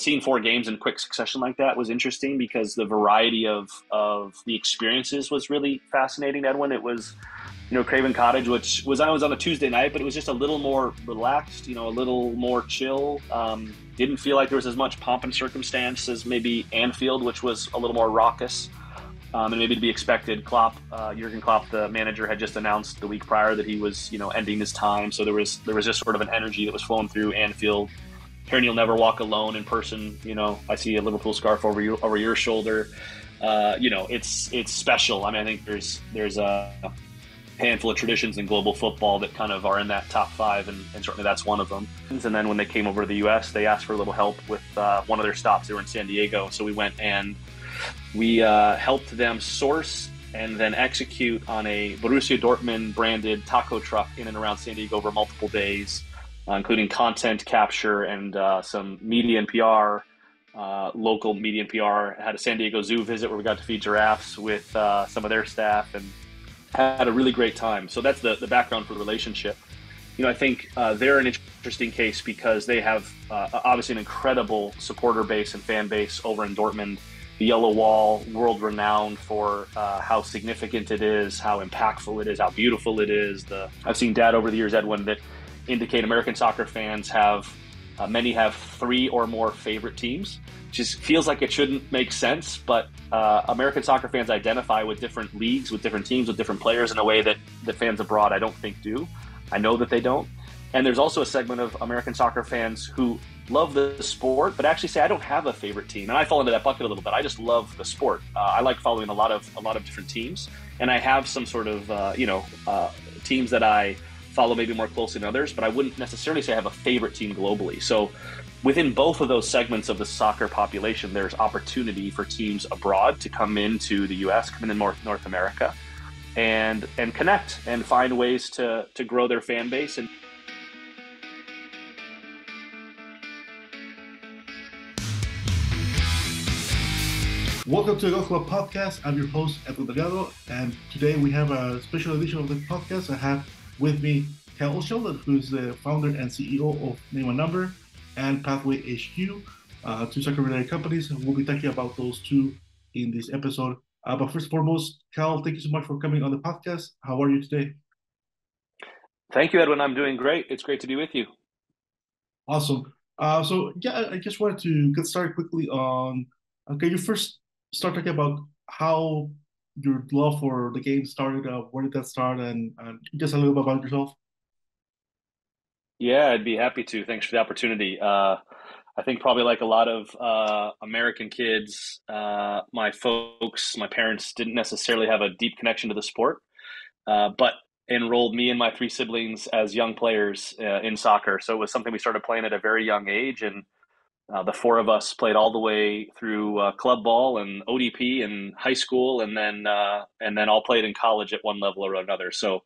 seeing four games in quick succession like that was interesting because the variety of the experiences was really fascinating, Edwin. It was, Craven Cottage, which was on a Tuesday night, but it was just a little more relaxed, a little more chill. Didn't feel like there was as much pomp and circumstance as maybe Anfield, which was a little more raucous. And maybe to be expected, Jurgen Klopp, the manager, had just announced the week prior that he was, ending his time. So there was just sort of an energy that was flowing through Anfield. Hearing "You'll Never Walk Alone" in person, I see a Liverpool scarf over your shoulder. It's special. I mean, I think there's a handful of traditions in global football that kind of are in that top five, and certainly that's one of them. And then when they came over to the U.S., they asked for a little help with one of their stops. They were in San Diego, so we went and we helped them source and then execute on a Borussia Dortmund branded taco truck in and around San Diego over multiple days, including content capture and some media and PR, local media and PR. Had a San Diego Zoo visit where we got to feed giraffes with some of their staff and had a really great time. So that's the background for the relationship. I think they're an interesting case because they have obviously an incredible supporter base and fan base over in Dortmund. The Yellow Wall, world renowned for how significant it is, how impactful it is, how beautiful it is. I've seen data over the years, Edwin, that indicate American soccer fans many have three or more favorite teams. Just feels like it shouldn't make sense, but American soccer fans identify with different leagues, with different teams, with different players in a way that fans abroad I don't think do. I know that they don't. And there's also a segment of American soccer fans who love the sport, but actually say, I don't have a favorite team. And I fall into that bucket a little bit. I just love the sport. I like following a lot of different teams. And I have some sort of, teams that I follow maybe more closely than others, but I wouldn't necessarily say I have a favorite team globally. So within both of those segments of the soccer population, there's opportunity for teams abroad to come into the U.S., come in North America, and connect and find ways to grow their fan base. And welcome to the Golf Club Podcast. I'm your host, Edwin Delgado, and today we have a special edition of the podcast. I have with me Sheldon, who's the founder and CEO of Name a Number and Pathway HQ, two soccer-related companies. We'll be talking about those two in this episode. But first and foremost, Cal, thank you so much for coming on the podcast. How are you today? Thank you, Edwin. I'm doing great. It's great to be with you. Awesome. I just wanted to get started quickly on, can you first start talking about how your love for the game started? Where did that start? And just a little bit about yourself. Yeah, I'd be happy to. Thanks for the opportunity. I think probably like a lot of American kids, my parents didn't necessarily have a deep connection to the sport, but enrolled me and my three siblings as young players in soccer. So it was something we started playing at a very young age, and the four of us played all the way through club ball and ODP and high school, and then all played in college at one level or another. So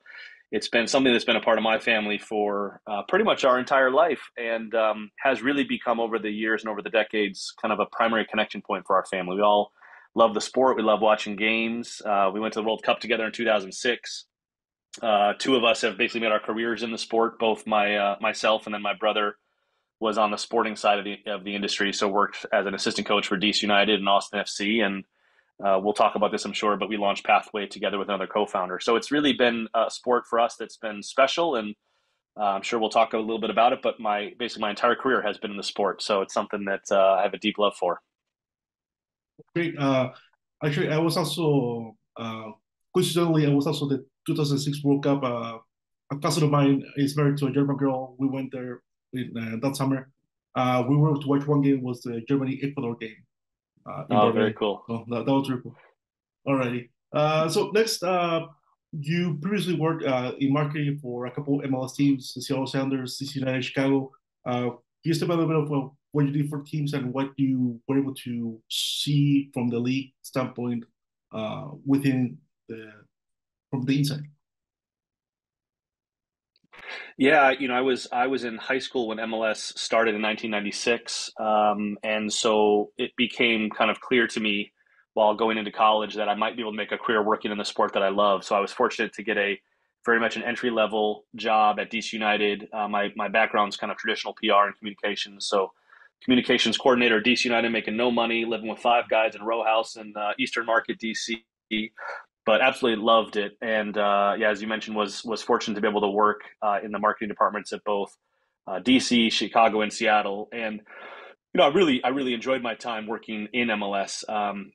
it's been something that's been a part of my family for pretty much our entire life, and has really become over the years and over the decades kind of a primary connection point for our family. We all love the sport. We love watching games. We went to the World Cup together in 2006. Two of us have basically made our careers in the sport. Both myself and then my brother was on the sporting side of the industry, so worked as an assistant coach for DC United and Austin FC, and we'll talk about this, I'm sure, but we launched Pathway together with another co-founder. So it's really been a sport for us that's been special, and I'm sure we'll talk a little bit about it, but basically my entire career has been in the sport, so it's something that I have a deep love for. Great. Actually, I was also, coincidentally, I was also the 2006 World Cup. A cousin of mine is married to a German girl. We went there that summer. We were to watch one game, was the Germany-Ecuador game. Oh, very cool. So that was really cool. Alrighty. So next, you previously worked in marketing for a couple MLS teams, the Seattle Sounders, DC United, Chicago. Can you step a little bit of what you did for teams and what you were able to see from the league standpoint within from the inside? Yeah, I was in high school when MLS started in 1996, and so it became kind of clear to me while going into college that I might be able to make a career working in the sport that I love. So I was fortunate to get very much an entry level job at DC United. My background's kind of traditional PR and communications, so communications coordinator at DC United, making no money, living with five guys in a row house in Eastern Market, DC. But absolutely loved it, and yeah, as you mentioned, was fortunate to be able to work in the marketing departments at both DC, Chicago, and Seattle. And I really enjoyed my time working in MLS.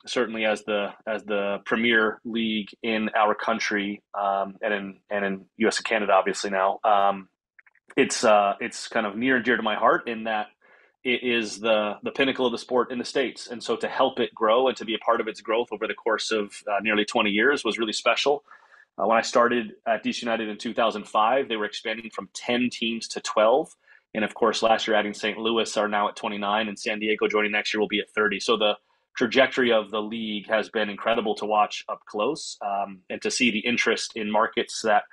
Certainly as the premier league in our country, and in US and Canada, obviously now. It's kind of near and dear to my heart in that it is the pinnacle of the sport in the States. And so to help it grow and to be a part of its growth over the course of nearly 20 years was really special. When I started at DC United in 2005, they were expanding from 10 teams to 12. And of course, last year adding St. Louis are now at 29, and San Diego joining next year will be at 30. So the trajectory of the league has been incredible to watch up close, and to see the interest in markets that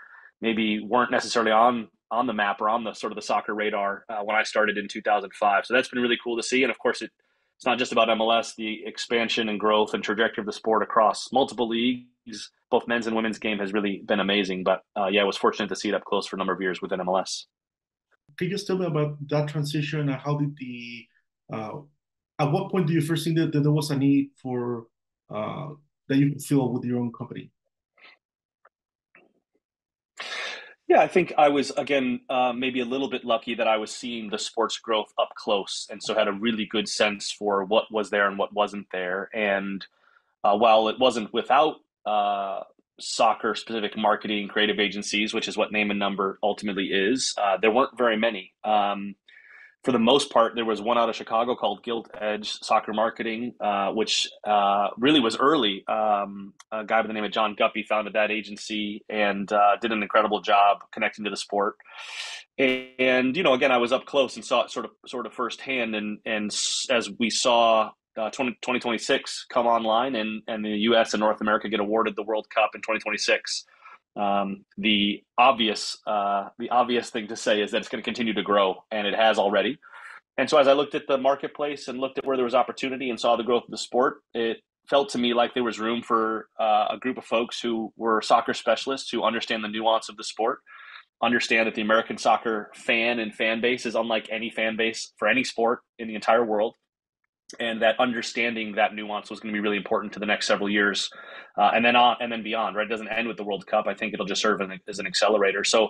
maybe weren't necessarily on the map or on the sort of the soccer radar when I started in 2005. So that's been really cool to see. And of course, it's not just about MLS. The expansion and growth and trajectory of the sport across multiple leagues, both men's and women's game, has really been amazing. But yeah, I was fortunate to see it up close for a number of years within MLS. Can you just tell me about that transition and how did uh, at what point do you first think that there was a need for uh, that you could fill with your own company? Yeah, I think I was, again, maybe a little bit lucky that I was seeing the sports growth up close. And so had a really good sense for what was there and what wasn't there. And while it wasn't without soccer specific marketing creative agencies, which is what Name and Number ultimately is, there weren't very many. For the most part, there was one out of Chicago called Gilt Edge Soccer Marketing, which really was early. A guy by the name of John Guppy founded that agency and did an incredible job connecting to the sport. And again, I was up close and saw it sort of firsthand. And as we saw 2026 come online, and the U.S. and North America get awarded the World Cup in 2026. The obvious thing to say is that it's going to continue to grow, and it has already. And so as I looked at the marketplace and looked at where there was opportunity and saw the growth of the sport, it felt to me like there was room for a group of folks who were soccer specialists who understand the nuance of the sport, understand that the American soccer fan and fan base is unlike any fan base for any sport in the entire world, and that understanding that nuance was going to be really important to the next several years, and then beyond. Right, it doesn't end with the World Cup. I think it'll just serve as an accelerator. So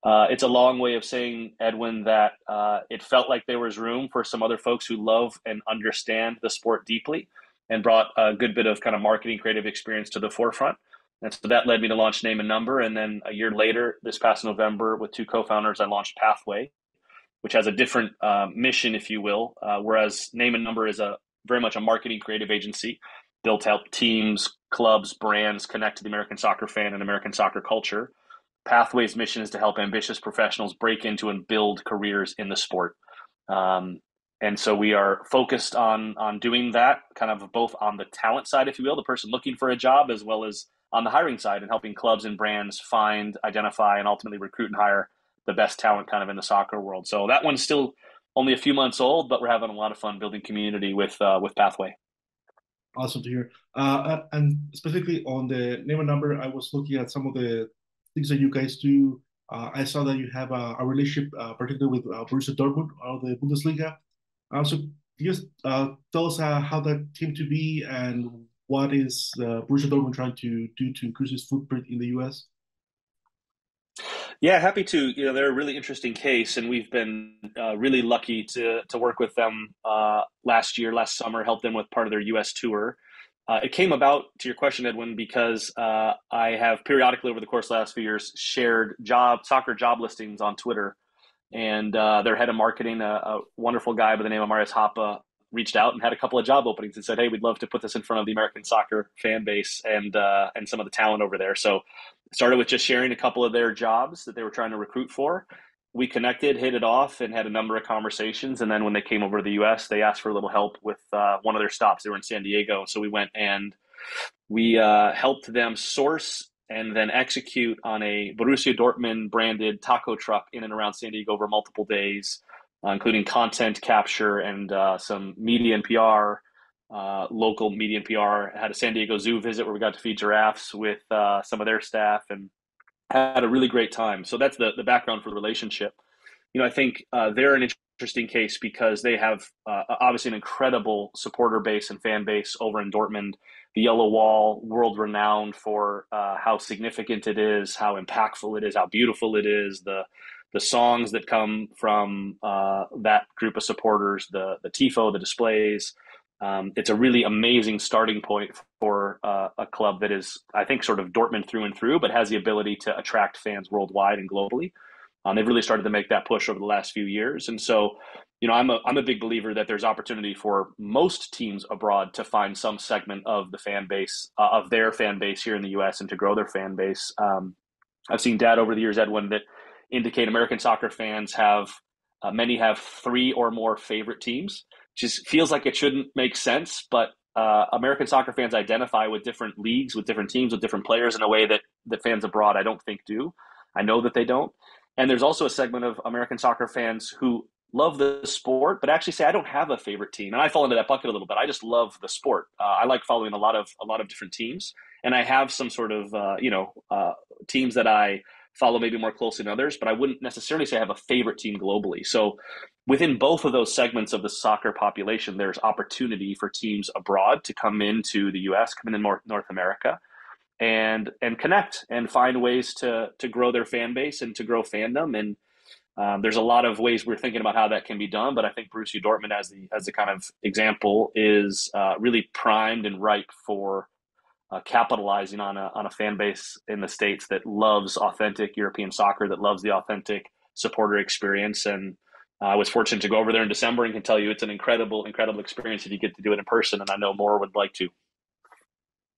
it's a long way of saying, Edwin, that it felt like there was room for some other folks who love and understand the sport deeply, and brought a good bit of kind of marketing creative experience to the forefront. And so that led me to launch Name and Number. And then a year later, this past November, with two co-founders, I launched Pathway, which has a different mission, if you will. Whereas Name and Number is very much a marketing creative agency built to help teams, clubs, brands connect to the American soccer fan and American soccer culture. Pathway's mission is to help ambitious professionals break into and build careers in the sport. And so we are focused on doing that, kind of both on the talent side, if you will, the person looking for a job, as well as on the hiring side, and helping clubs and brands find, identify, and ultimately recruit and hire the best talent kind of in the soccer world. So that one's still only a few months old, but we're having a lot of fun building community with Pathway. Awesome to hear. And specifically on the Name and Number, I was looking at some of the things that you guys do. I saw that you have a relationship, particularly with Borussia Dortmund of the Bundesliga. So can you just tell us how that came to be, and what is Borussia Dortmund trying to do to increase its footprint in the US? Yeah, happy to. They're a really interesting case, and we've been really lucky to work with them last summer, help them with part of their U.S. tour. It came about, to your question, Edwin, because I have periodically over the course of the last few years shared soccer job listings on Twitter, and their head of marketing, a wonderful guy by the name of Marius Hoppe, reached out and had a couple of job openings and said, "Hey, we'd love to put this in front of the American soccer fan base and some of the talent over there." So started with just sharing a couple of their jobs that they were trying to recruit for. We connected, hit it off, and had a number of conversations. And then when they came over to the U.S., they asked for a little help with one of their stops. They were in San Diego, so we went and we helped them source and then execute on a Borussia Dortmund branded taco truck in and around San Diego over multiple days, including content capture and some media and PR, local media and PR. Had a San Diego Zoo visit where we got to feed giraffes with some of their staff, and had a really great time. So that's the background for the relationship. I think they're an interesting case because they have obviously an incredible supporter base and fan base over in Dortmund. The Yellow Wall, world renowned for how significant it is, how impactful it is, how beautiful it is. The songs that come from that group of supporters, the tifo, the displays. It's a really amazing starting point for a club that is, I think, sort of Dortmund through and through, but has the ability to attract fans worldwide and globally. They've really started to make that push over the last few years, and so I'm a big believer that there's opportunity for most teams abroad to find some segment of the fan base of their fan base here in the U.S. and to grow their fan base. I've seen data over the years, Edwin, that indicate American soccer fans have many have three or more favorite teams. Just feels like it shouldn't make sense, but American soccer fans identify with different leagues, with different teams, with different players in a way that fans abroad I don't think do. I know that they don't. And there's also a segment of American soccer fans who love the sport, but actually say I don't have a favorite team, and I fall into that bucket a little bit. I just love the sport. I like following a lot of different teams, and I have some sort of teams that I follow maybe more closely than others, but I wouldn't necessarily say I have a favorite team globally. So within both of those segments of the soccer population, there's opportunity for teams abroad to come into the U.S., come in North America, and connect and find ways to grow their fan base and to grow fandom. And there's a lot of ways we're thinking about how that can be done, but I think Borussia Dortmund as the kind of example is really primed and ripe for capitalizing on a fan base in the States that loves authentic European soccer, that loves the authentic supporter experience. And I was fortunate to go over there in December and can tell you it's an incredible experience if you get to do it in person. And I know more would like to.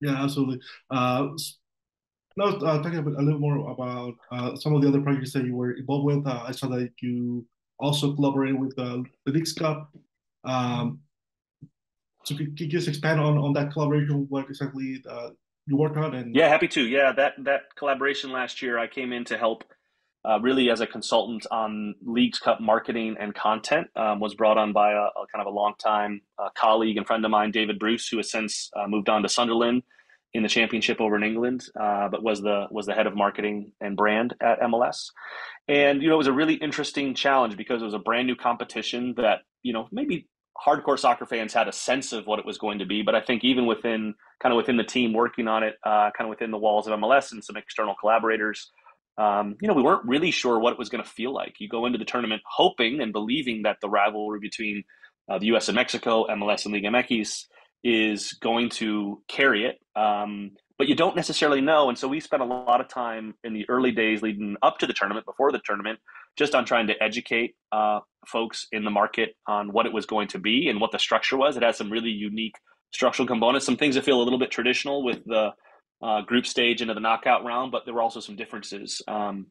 Yeah, absolutely. Now, talking a little more about some of the other projects that you were involved with, I saw that you also collaborated with the Leagues Cup. Um, so could you just expand on that collaboration, what exactly you worked on? And Yeah, happy to. Yeah, that collaboration last year, I came in to help really as a consultant on Leagues Cup marketing and content. Was brought on by a kind of a longtime colleague and friend of mine, David Bruce, who has since moved on to Sunderland in the Championship over in England, but was the head of marketing and brand at MLS. And it was a really interesting challenge because it was a brand new competition that maybe hardcore soccer fans had a sense of what it was going to be, but I think even within the team working on it, kind of within the walls of MLS and some external collaborators, we weren't really sure what it was going to feel like. You go into the tournament hoping and believing that the rivalry between the U.S. and Mexico, MLS and Liga MX, is going to carry it, but you don't necessarily know. And so we spent a lot of time in the early days leading up to the tournament, before the tournament, just on trying to educate folks in the market on what it was going to be and what the structure was. It has some really unique structural components, some things that feel a little bit traditional with the group stage into the knockout round, but there were also some differences. And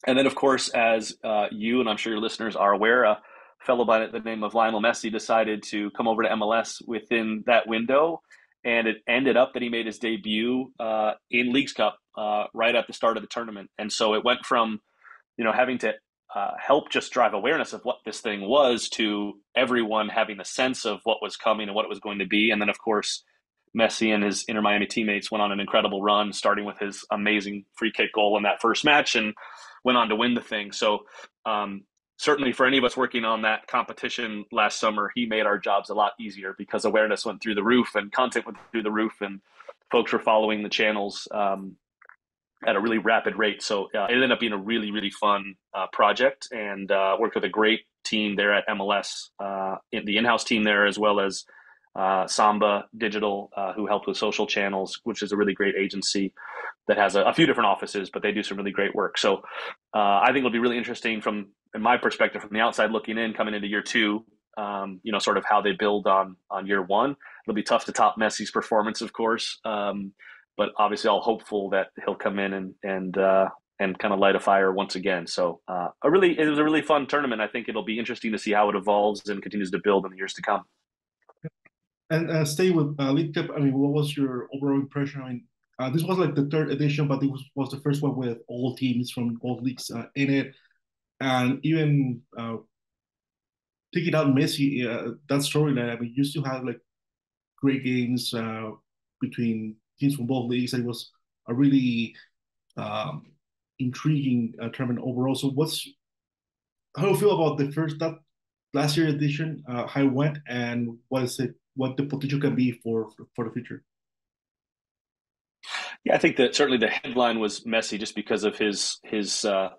then, of course, as you and I'm sure your listeners are aware, a fellow by the name of Lionel Messi decided to come over to MLS within that window, and it ended up that he made his debut in Leagues Cup right at the start of the tournament. And so it went from having to help just drive awareness of what this thing was to everyone having a sense of what was coming and what it was going to be. And then, of course, Messi and his Inter Miami teammates went on an incredible run, starting with his amazing free kick goal in that first match and went on to win the thing. So certainly for any of us working on that competition last summer, he made our jobs a lot easier because awareness went through the roof and content went through the roof and folks were following the channels at a really rapid rate. So it ended up being a really, really fun project, and worked with a great team there at MLS, the in-house team there, as well as Samba Digital, who helped with social channels, which is a really great agency that has a few different offices, but they do some really great work. So I think it'll be really interesting in my perspective, from the outside looking in, coming into year two, sort of how they build on year one. It'll be tough to top Messi's performance, of course, but obviously all hopeful that he'll come in and kind of light a fire once again. So it was a really fun tournament. I think it'll be interesting to see how it evolves and continues to build in the years to come. And stay with League Cup. I mean, what was your overall impression? I mean, this was like the third edition, but it was the first one with all teams from both leagues in it, and even taking out Messi, that storyline. I mean, you still have like great games between teams from both leagues. It was a really intriguing tournament overall. So, how do you feel about the first last year edition, how it went, and what the potential can be for the future. Yeah, I think that certainly the headline was messy just because of his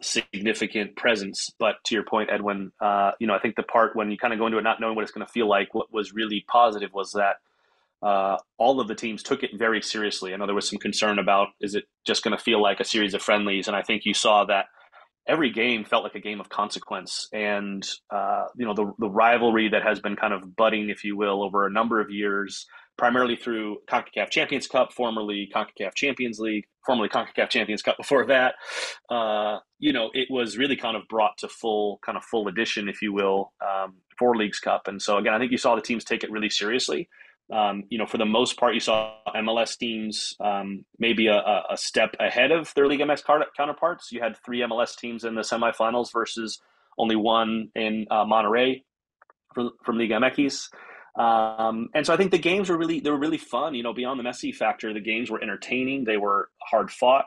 significant presence. But to your point, Edwin, I think the part when you kind of go into it not knowing what it's going to feel like, what was really positive was that all of the teams took it very seriously. I know there was some concern about is it just going to feel like a series of friendlies, and I think you saw that every game felt like a game of consequence. And the rivalry that has been kind of budding, if you will, over a number of years, primarily through CONCACAF Champions Cup, formerly CONCACAF Champions League, formerly CONCACAF Champions Cup before that. It was really kind of brought to full edition, if you will, for Leagues Cup. And so again, I think you saw the teams take it really seriously. For the most part, you saw MLS teams maybe a step ahead of their Liga MX counterparts. You had 3 MLS teams in the semifinals versus only one in Monterrey from Liga MX. And so I think the games were really fun. Beyond the messy factor, the games were entertaining. They were hard fought.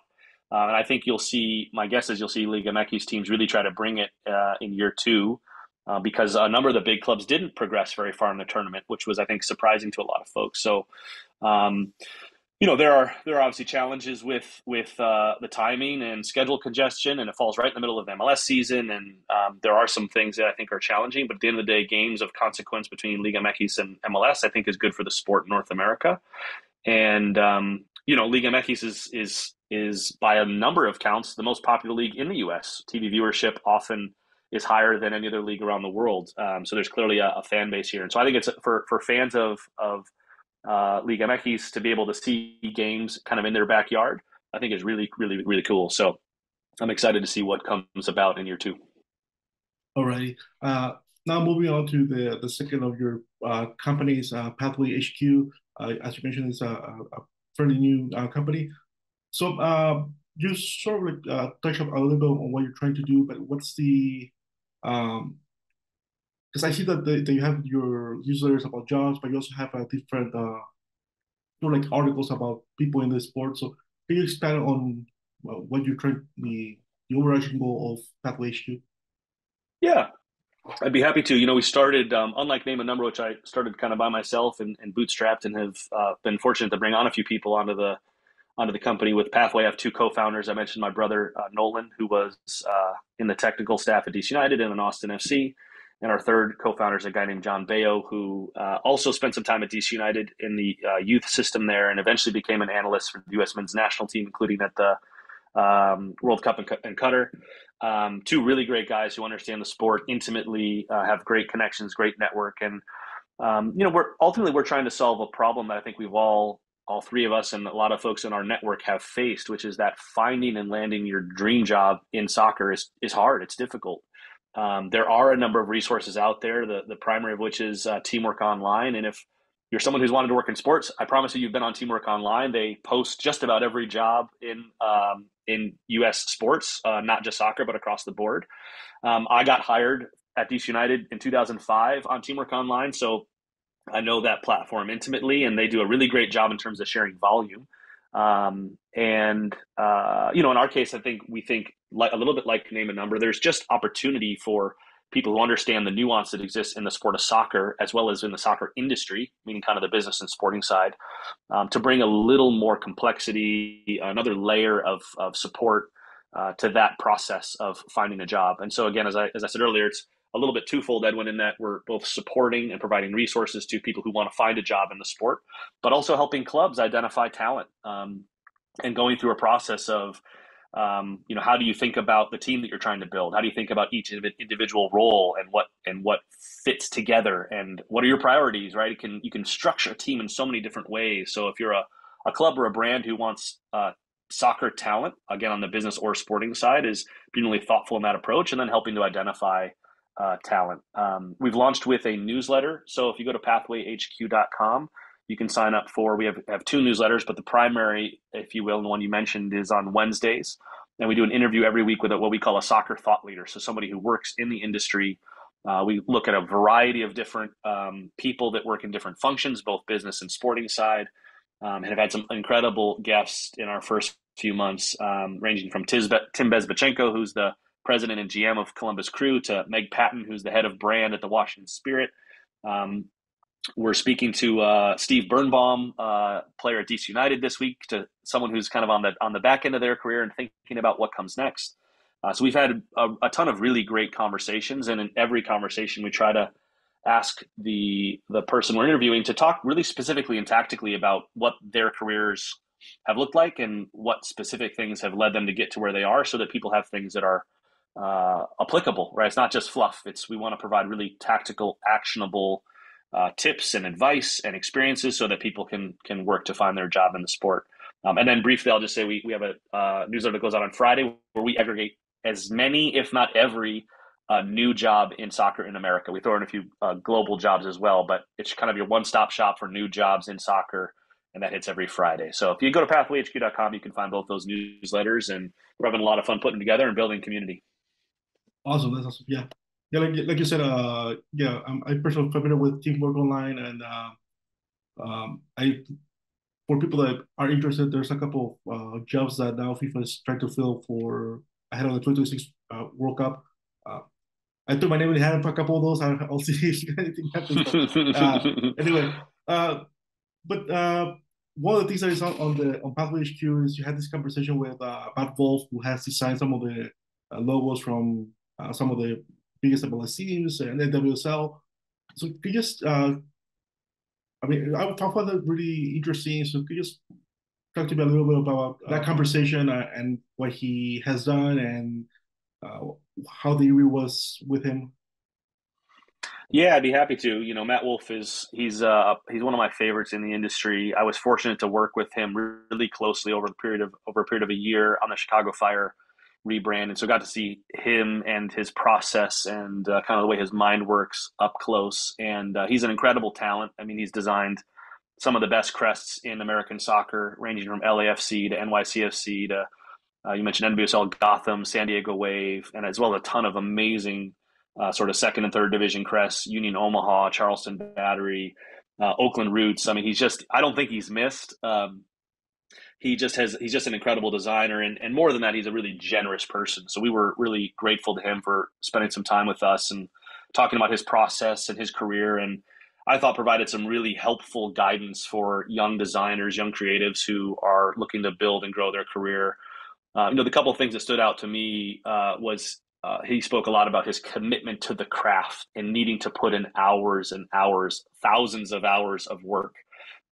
And I think my guess is you'll see Liga MX teams really try to bring it in year 2. Because a number of the big clubs didn't progress very far in the tournament, which was, I think, surprising to a lot of folks. So, there are obviously challenges with the timing and schedule congestion, and it falls right in the middle of the MLS season. And there are some things that I think are challenging. But at the end of the day, games of consequence between Liga MX and MLS, I think, is good for the sport in North America. And Liga MX is by a number of counts the most popular league in the U.S. TV viewership often is higher than any other league around the world. So there's clearly a fan base here. And so I think it's for fans of Liga MX to be able to see games kind of in their backyard, I think is really, really, really cool. So I'm excited to see what comes about in year 2. Alrighty. Now moving on to the second of your companies, Pathway HQ. As you mentioned, it's a fairly new company. So you sort of touched up a little bit on what you're trying to do, but what's the because I see that you have your newsletters about jobs, but you also have a different sort of like articles about people in the sport. So can you expand on what you're trying the overarching goal of Pathway HQ? Yeah, I'd be happy to. We started, unlike Name a Number, which I started kind of by myself and bootstrapped, and have been fortunate to bring on a few people onto the company. With Pathway, I have 2 co-founders. I mentioned my brother Nolan, who was in the technical staff at DC United and in Austin FC, and our third co-founder is a guy named John Bayo, who also spent some time at DC United in the youth system there, and eventually became an analyst for the U.S. men's national team, including at the World Cup in Qatar. 2 really great guys who understand the sport intimately, have great connections, great network, and we're trying to solve a problem that I think we've all 3 of us and a lot of folks in our network have faced, which is that finding and landing your dream job in soccer is hard. It's difficult. There are a number of resources out there, the primary of which is Teamwork Online. And if you're someone who's wanted to work in sports, I promise you've been on Teamwork Online. They post just about every job in U.S. sports, not just soccer, but across the board. I got hired at DC United in 2005 on Teamwork Online, so I know that platform intimately, and they do a really great job in terms of sharing volume. In our case, we think like a little bit like Name a Number. There's just opportunity for people who understand the nuance that exists in the sport of soccer, as well as in the soccer industry, meaning kind of the business and sporting side, to bring a little more complexity, another layer of support to that process of finding a job. And so again, as I said earlier, it's a little bit twofold, Edwin, in that we're both supporting and providing resources to people who want to find a job in the sport, but also helping clubs identify talent, and going through a process of, how do you think about the team that you're trying to build? How do you think about each individual role and what fits together, and what are your priorities, right? You can structure a team in so many different ways. So if you're a club or a brand who wants soccer talent, again, on the business or sporting side, is being really thoughtful in that approach, and then helping to identify talent. We've launched with a newsletter. So if you go to pathwayhq.com, you can sign up for, we have 2 newsletters, but the primary, if you will, and the one you mentioned, is on Wednesdays. And we do an interview every week with what we call a soccer thought leader. So somebody who works in the industry. We look at a variety of different people that work in different functions, both business and sporting side, and have had some incredible guests in our first few months, ranging from Tim Bezbachenko, who's the president and GM of Columbus Crew, to Meg Patton, who's the head of brand at the Washington Spirit. We're speaking to Steve Birnbaum, player at DC United this week, to someone who's kind of on the back end of their career and thinking about what comes next. So we've had a ton of really great conversations, and in every conversation we try to ask the person we're interviewing to talk really specifically and tactically about what their careers have looked like and what specific things have led them to get to where they are, so that people have things that are applicable, right? It's not just fluff. We want to provide really tactical, actionable tips and advice and experiences so that people can work to find their job in the sport. And then briefly, I'll just say we have a newsletter that goes out on Friday where we aggregate as many, if not every, new job in soccer in America. We throw in a few global jobs as well, but it's kind of your one-stop shop for new jobs in soccer, and that hits every Friday. So if you go to pathwayhq.com, you can find both those newsletters, and we're having a lot of fun putting them together and building community. Awesome, that's awesome. Yeah, yeah, like you said, yeah, I'm personally familiar with Teamwork Online, and I for people that are interested, there's a couple of jobs that now FIFA is trying to fill for ahead of the 2026 World Cup. I threw my name in the hat for a couple of those. I'll see if anything happens. But, anyway, but one of the things that is on Pathway HQ is you had this conversation with Matt Wolf, who has designed some of the logos from some of the biggest MLS teams and NWSL. So could you just, I mean, I found that really interesting. So could you just talk to me a little bit about that conversation and what he has done and how the year was with him? Yeah, I'd be happy to. Matt Wolf he's one of my favorites in the industry. I was fortunate to work with him really closely over a period of a year on the Chicago Fire rebrand, and so got to see him and his process and kind of the way his mind works up close. And he's an incredible talent. I mean, he's designed some of the best crests in American soccer, ranging from LAFC to NYCFC to you mentioned NWSL Gotham, San Diego Wave, and as well as a ton of amazing sort of second and third division crests, Union Omaha, Charleston Battery, Oakland Roots. I mean, I don't think he's missed. He's just an incredible designer. And more than that, he's a really generous person. So we were really grateful to him for spending some time with us and talking about his process and his career. And I thought provided some really helpful guidance for young designers, young creatives who are looking to build and grow their career. The couple of things that stood out to me was he spoke a lot about his commitment to the craft and needing to put in hours and hours, thousands of hours of work.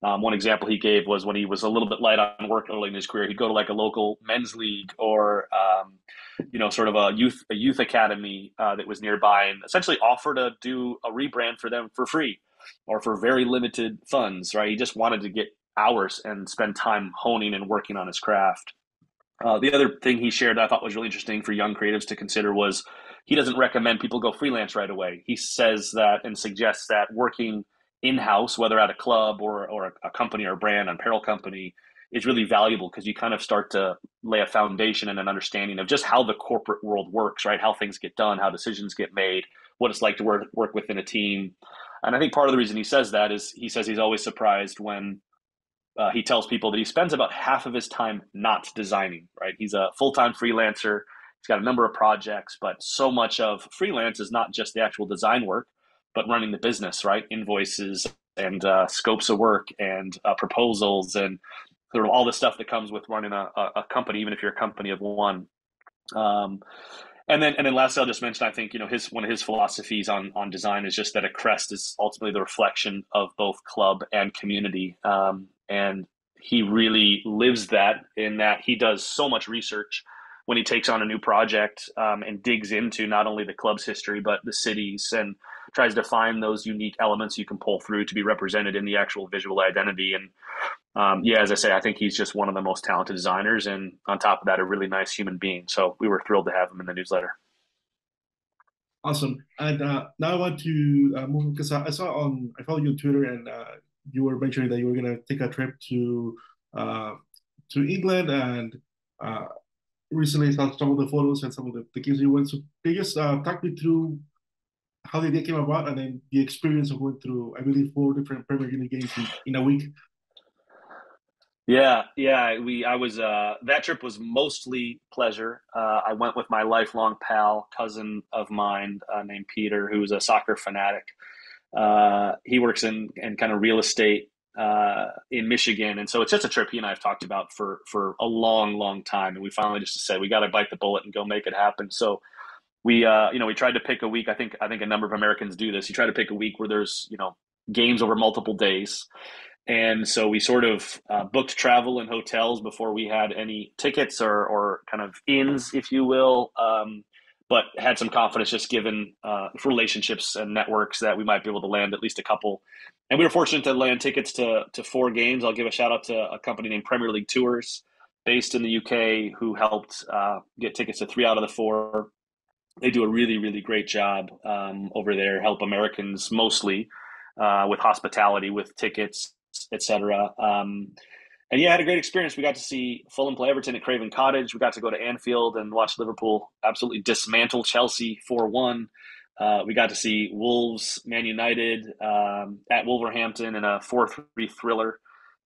One example he gave was when he was a little bit light on work early in his career, he'd go to like a local men's league or, sort of a youth academy that was nearby and essentially offer to do a rebrand for them for free or for very limited funds, right? He just wanted to get hours and spend time honing and working on his craft. The other thing he shared that I thought was really interesting for young creatives to consider was he doesn't recommend people go freelance right away. He says that and suggests that working in-house, whether at a club or a company or a brand, an apparel company, is really valuable because you kind of start to lay a foundation and an understanding of just how the corporate world works, right? How things get done, how decisions get made, what it's like to work within a team. And I think part of the reason he says that is he says he's always surprised when he tells people that he spends about half of his time not designing, right? He's a full-time freelancer. He's got a number of projects, but so much of freelance is not just the actual design work, but running the business, right? Invoices and scopes of work and proposals and sort of all the stuff that comes with running a company, even if you're a company of one. And then lastly, I'll just mention, I think, one of his philosophies on design is just that a crest is ultimately the reflection of both club and community. And he really lives that in that he does so much research when he takes on a new project and digs into not only the club's history, but the cities and tries to find those unique elements you can pull through to be represented in the actual visual identity. And as I say, I think he's just one of the most talented designers. And on top of that, a really nice human being. So we were thrilled to have him in the newsletter. Awesome. And now I want to move because I followed you on Twitter and you were mentioning that you were going to take a trip to England and recently saw some of the photos and some of the games you went. So can you just talk me through how the day came about and then the experience of going through, I believe, 4 different Premier League games in a week? Yeah. I was that trip was mostly pleasure. I went with my lifelong pal, cousin of mine named Peter, who's a soccer fanatic. He works in kind of real estate in Michigan, and so it's just a trip he and I have talked about for a long time. And we finally just said we got to bite the bullet and go make it happen. So we tried to pick a week. I think a number of Americans do this. You try to pick a week where there's games over multiple days. And so we sort of booked travel and hotels before we had any tickets or kind of ins, if you will, but had some confidence just given relationships and networks that we might be able to land at least a couple. And we were fortunate to land tickets to four games. I'll give a shout out to a company named Premier League Tours based in the UK who helped get tickets to three out of the four. They do a really great job over there, help Americans mostly with hospitality, with tickets, etc. And yeah, I had a great experience. We got to see Fulham play Everton at Craven Cottage. We got to go to Anfield and watch Liverpool absolutely dismantle Chelsea 4-1. We got to see Wolves, Man United at Wolverhampton in a 4-3 thriller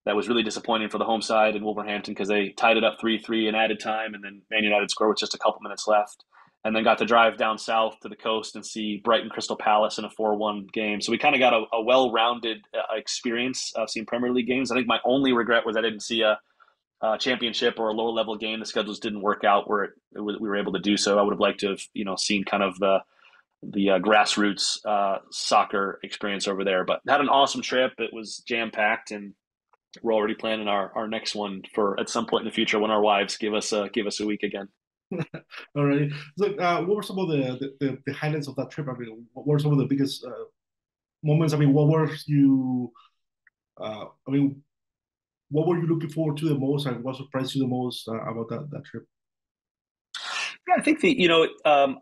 that was really disappointing for the home side in Wolverhampton because they tied it up 3-3 in added time, and then Man United scored with just a couple minutes left. And then got to drive down south to the coast and see Brighton Crystal Palace in a 4-1 game. So we kind of got a well-rounded experience of seeing Premier League games. I think my only regret was I didn't see a championship or a lower-level game. The schedules didn't work out where we were able to do so. I would have liked to have seen kind of the grassroots soccer experience over there. But had an awesome trip. It was jam-packed, and we're already planning our next one for at some point in the future when our wives give us a week again. Alrighty. So, what were some of the highlights of that trip? I mean, what were some of the biggest moments? I mean, what were you? I mean, what were you looking forward to the most, and what surprised you the most about that trip? Yeah, I think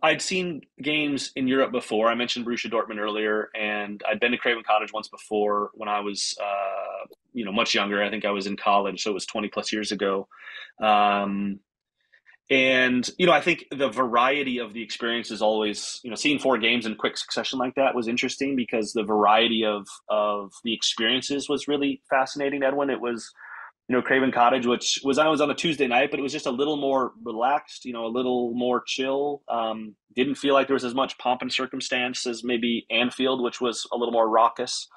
I'd seen games in Europe before. I mentioned Borussia Dortmund earlier, and I'd been to Craven Cottage once before when I was much younger. I think I was in college, so it was 20 plus years ago. Um, And I think the variety of the experience is always, seeing four games in quick succession like that was interesting because the variety of the experiences was really fascinating. Edwin, it was, Craven Cottage, which I was on a Tuesday night, but it was just a little more relaxed, a little more chill. Didn't feel like there was as much pomp and circumstance as maybe Anfield, which was a little more raucous.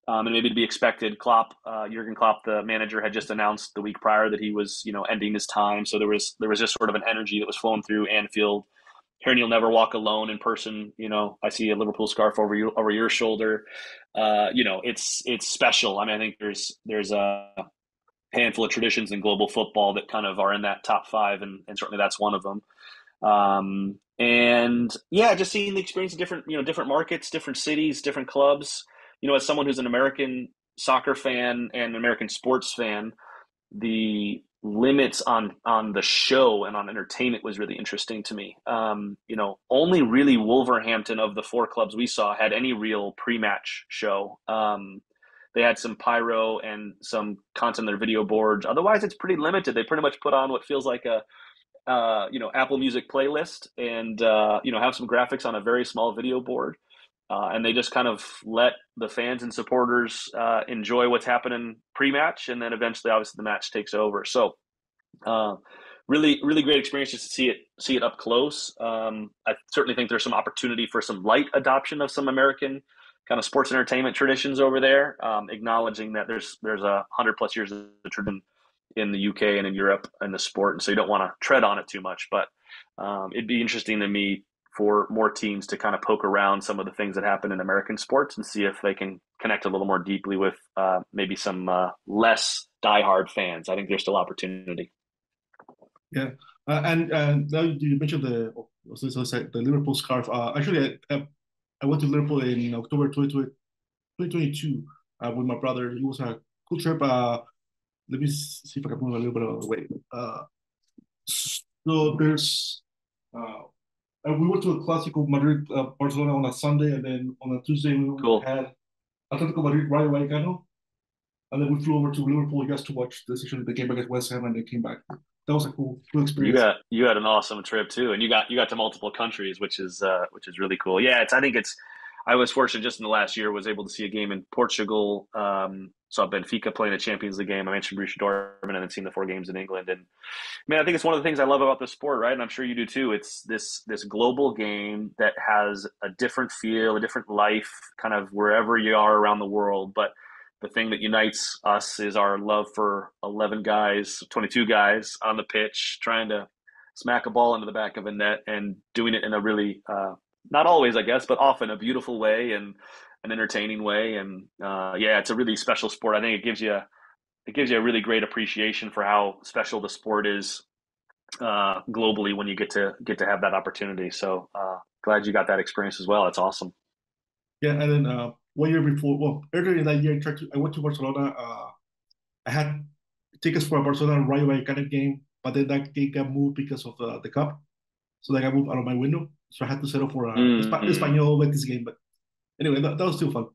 And maybe to be expected. Jurgen Klopp, the manager, had just announced the week prior that he was, ending his time. So there was just sort of an energy that was flowing through Anfield. Hearing "You'll Never Walk Alone" in person, I see a Liverpool scarf over your shoulder. It's special. I mean, I think there's a handful of traditions in global football that kind of are in that top five, and certainly that's one of them. And yeah, just seeing the experience of different markets, different cities, different clubs. As someone who's an American soccer fan and an American sports fan, the limits on the show and on entertainment was really interesting to me. Only really Wolverhampton of the four clubs we saw had any real pre-match show. They had some pyro and some content on their video boards. Otherwise, it's pretty limited. They pretty much put on what feels like a Apple Music playlist and have some graphics on a very small video board. And they just kind of let the fans and supporters enjoy what's happening pre-match, and then eventually, obviously, the match takes over. So, really great experience just to see it up close. I certainly think there's some opportunity for some light adoption of some American kind of sports entertainment traditions over there, acknowledging that there's 100+ years of tradition in the UK and in Europe in the sport, and so you don't want to tread on it too much. But it'd be interesting to me for more teams to kind of poke around some of the things that happen in American sports and see if they can connect a little more deeply with maybe some less diehard fans. I think there's still opportunity. Yeah, and now you mentioned the Liverpool scarf. Actually, I went to Liverpool in October 2022 with my brother. It was a cool trip. Let me see if I can move a little bit out of the way. So there's we went to a Clásico Madrid Barcelona on a Sunday, and then on a Tuesday we Cool. had Atletico Madrid Rayo Vallecano, and then we flew over to Liverpool just to watch the game against West Ham, and they came back. That was a cool experience. You had an awesome trip too, and you got to multiple countries, which is really cool. Yeah, I was fortunate just in the last year was able to see a game in Portugal, saw Benfica playing a Champions League game. I mentioned Borussia Dortmund and then seen the 4 games in England. And man, I think it's one of the things I love about the sport, right? And I'm sure you do too. It's this global game that has a different feel, a different life, kind of wherever you are around the world. But the thing that unites us is our love for 11 guys, 22 guys on the pitch, trying to smack a ball into the back of a net and doing it in a really, not always, I guess, but often a beautiful way and an entertaining way. And yeah, it's a really special sport. I think it gives you a really great appreciation for how special the sport is globally when you get to have that opportunity. So glad you got that experience as well. That's awesome. Yeah, and then 1 year before, well, earlier in that year, I went to Barcelona. I had tickets for a Barcelona Rayo Vallecano game, but then that game got moved because of the cup. So that got moved out of my window. So I had to settle for a Mm. Espanyol Betis game. But anyway, that was still fun.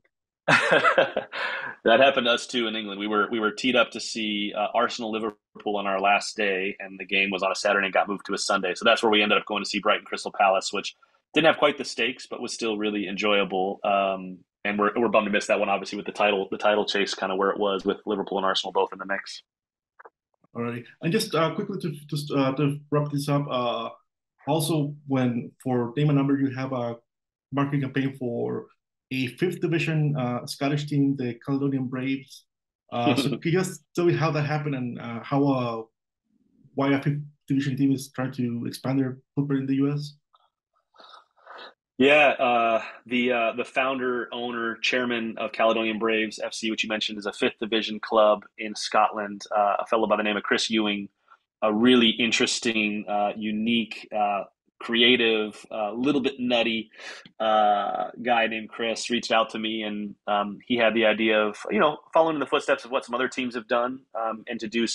That happened to us too in England. We were teed up to see Arsenal Liverpool on our last day, and the game was on a Saturday and got moved to a Sunday. So that's where we ended up going to see Brighton Crystal Palace, which didn't have quite the stakes, but was still really enjoyable. And we're bummed to miss that one, obviously, with the title chase, kind of where it was with Liverpool and Arsenal both in the mix. Alrighty. And just quickly to wrap this up, also when for name and number you have a marketing campaign for a fifth division Scottish team, the Caledonian Braves. So can you just tell me how that happened and how why a fifth division team is trying to expand their footprint in the U.S.? Yeah, the founder, owner, chairman of Caledonian Braves FC, which you mentioned, is a fifth division club in Scotland. A fellow by the name of Chris Ewing, a really interesting, unique, creative, a little bit nutty guy named Chris reached out to me, and he had the idea of following in the footsteps of what some other teams have done, and to do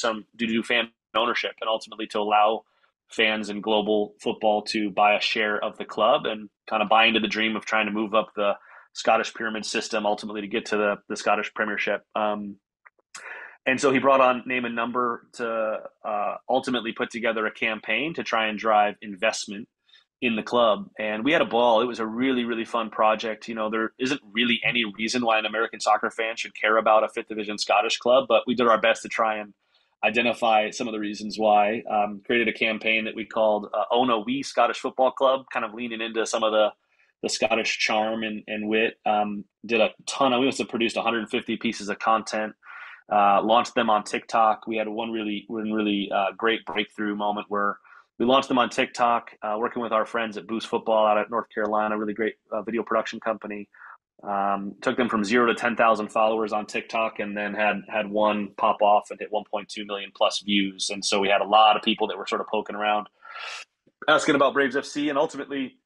fan ownership, and ultimately to allow fans in global football to buy a share of the club and kind of buy into the dream of trying to move up the Scottish pyramid system, ultimately to get to the Scottish Premiership. And so he brought on Name and Number to ultimately put together a campaign to try and drive investment in the club. And we had a ball. It was a really, really fun project. There isn't really any reason why an American soccer fan should care about a fifth division Scottish club, but we did our best to try and identify some of the reasons why. Created a campaign that we called Ona We Scottish Football Club, kind of leaning into some of the Scottish charm and wit. Did a ton of, we must have produced 150 pieces of content, launched them on TikTok. We had one really great breakthrough moment where we launched them on TikTok, working with our friends at Boost Football out at North Carolina, really great video production company. Took them from 0 to 10,000 followers on TikTok, and then had one pop off and hit 1.2 million plus views. And so we had a lot of people that were sort of poking around, asking about Braves FC, and ultimately,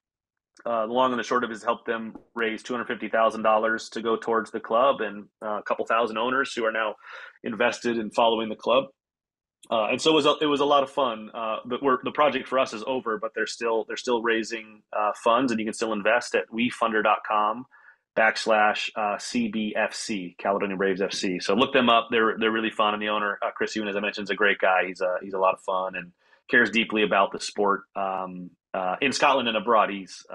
the long and the short of it is helped them raise $250,000 to go towards the club, and a couple thousand owners who are now invested in following the club. And so it was a lot of fun. But the project for us is over, but they're still raising funds, and you can still invest at wefunder.com/CBFC, Caledonian Braves FC. So look them up. They're really fun, and the owner, Chris Ewan, as I mentioned, is a great guy. He's a lot of fun and cares deeply about the sport in Scotland and abroad. He's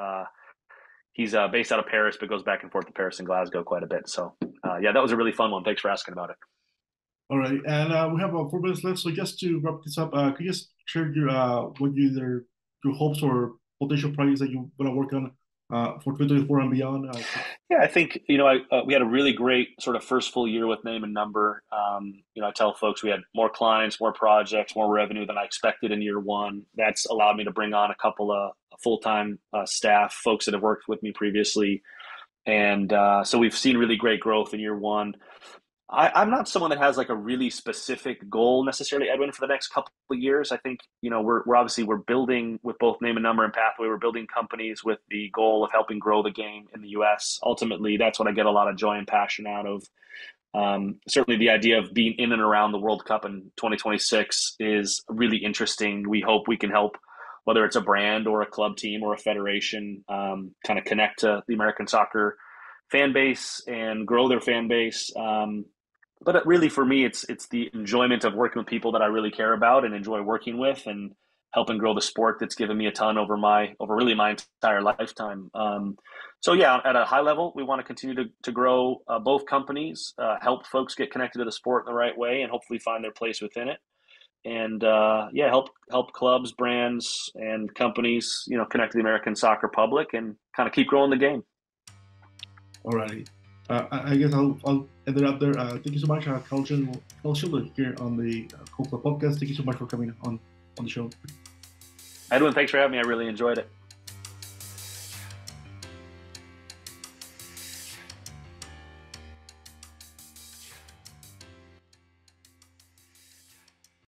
based out of Paris, but goes back and forth to Paris and Glasgow quite a bit. So yeah, that was a really fun one. Thanks for asking about it. All right, and we have 4 minutes left. So just to wrap this up, could you just share your hopes or potential projects that you want to work on for 2024 and beyond? Yeah, I think we had a really great sort of first full year with Name and Number. I tell folks we had more clients, more projects, more revenue than I expected in year one. That's allowed me to bring on a couple of full-time staff, folks that have worked with me previously, and so we've seen really great growth in year one. I'm not someone that has like a really specific goal necessarily, Edwin, for the next couple of years. I think we're building with both Name and Number and Pathway. We're building companies with the goal of helping grow the game in the U.S. Ultimately, that's what I get a lot of joy and passion out of. Certainly, the idea of being in and around the World Cup in 2026 is really interesting. We hope we can help, whether it's a brand or a club team or a federation, kind of connect to the American soccer fan base and grow their fan base. But really, for me, it's the enjoyment of working with people that I really care about and enjoy working with, and helping grow the sport that's given me a ton over really my entire lifetime. So yeah, at a high level, we want to continue to grow both companies, help folks get connected to the sport in the right way, and hopefully find their place within it. And yeah, help clubs, brands, and companies, connect to the American soccer public and kind of keep growing the game. Alrighty. I guess I'll end it up there. Thank you so much, Sheldon, here on the Coca podcast. Thank you so much for coming on the show. Edwin, thanks for having me. I really enjoyed it.